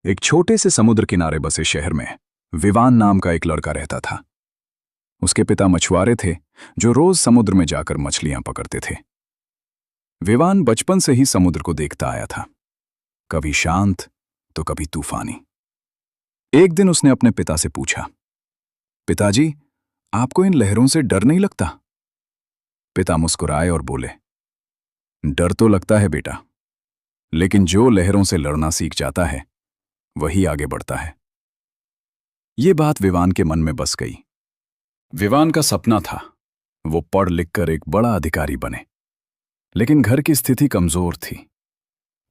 एक छोटे से समुद्र किनारे बसे शहर में विवान नाम का एक लड़का रहता था। उसके पिता मछुआरे थे जो रोज समुद्र में जाकर मछलियां पकड़ते थे। विवान बचपन से ही समुद्र को देखता आया था, कभी शांत तो कभी तूफानी। एक दिन उसने अपने पिता से पूछा, पिताजी, आपको इन लहरों से डर नहीं लगता? पिता मुस्कुराए और बोले, डर तो लगता है बेटा, लेकिन जो लहरों से लड़ना सीख जाता है वही आगे बढ़ता है। ये बात विवान के मन में बस गई। विवान का सपना था वो पढ़ लिख कर एक बड़ा अधिकारी बने, लेकिन घर की स्थिति कमजोर थी।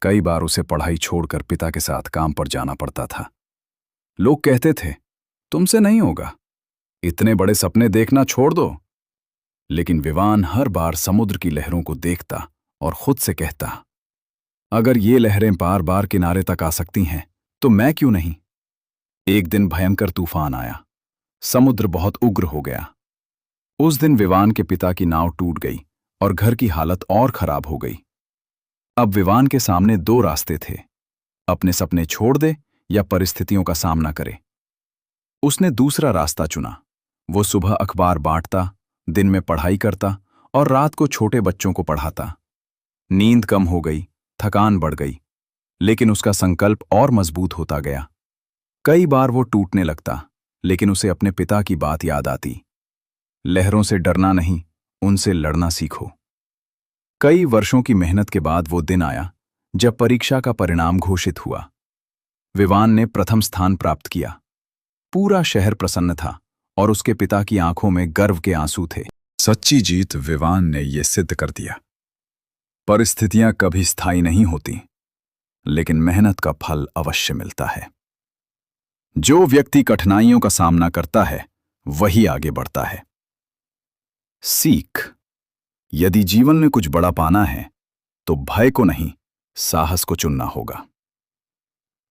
कई बार उसे पढ़ाई छोड़कर पिता के साथ काम पर जाना पड़ता था। लोग कहते थे, तुमसे नहीं होगा, इतने बड़े सपने देखना छोड़ दो। लेकिन विवान हर बार समुद्र की लहरों को देखता और खुद से कहता, अगर ये लहरें बार बार किनारे तक आ सकती हैं तो मैं क्यों नहीं? एक दिन भयंकर तूफान आया। समुद्र बहुत उग्र हो गया। उस दिन विवान के पिता की नाव टूट गई और घर की हालत और खराब हो गई। अब विवान के सामने दो रास्ते थे, अपने सपने छोड़ दे या परिस्थितियों का सामना करे। उसने दूसरा रास्ता चुना। वो सुबह अखबार बांटता, दिन में पढ़ाई करता और रात को छोटे बच्चों को पढ़ाता। नींद कम हो गई, थकान बढ़ गई, लेकिन उसका संकल्प और मजबूत होता गया। कई बार वो टूटने लगता, लेकिन उसे अपने पिता की बात याद आती, लहरों से डरना नहीं, उनसे लड़ना सीखो। कई वर्षों की मेहनत के बाद वो दिन आया जब परीक्षा का परिणाम घोषित हुआ। विवान ने प्रथम स्थान प्राप्त किया। पूरा शहर प्रसन्न था और उसके पिता की आंखों में गर्व के आंसू थे। सच्ची जीत विवान ने यह सिद्ध कर दिया, परिस्थितियां कभी स्थायी नहीं होती, लेकिन मेहनत का फल अवश्य मिलता है। जो व्यक्ति कठिनाइयों का सामना करता है वही आगे बढ़ता है। सीख, यदि जीवन में कुछ बड़ा पाना है तो भय को नहीं, साहस को चुनना होगा।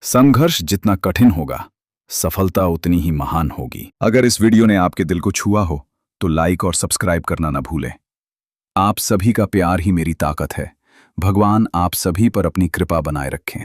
संघर्ष जितना कठिन होगा, सफलता उतनी ही महान होगी। अगर इस वीडियो ने आपके दिल को छुआ हो तो लाइक और सब्सक्राइब करना ना भूलें। आप सभी का प्यार ही मेरी ताकत है। भगवान आप सभी पर अपनी कृपा बनाए रखें।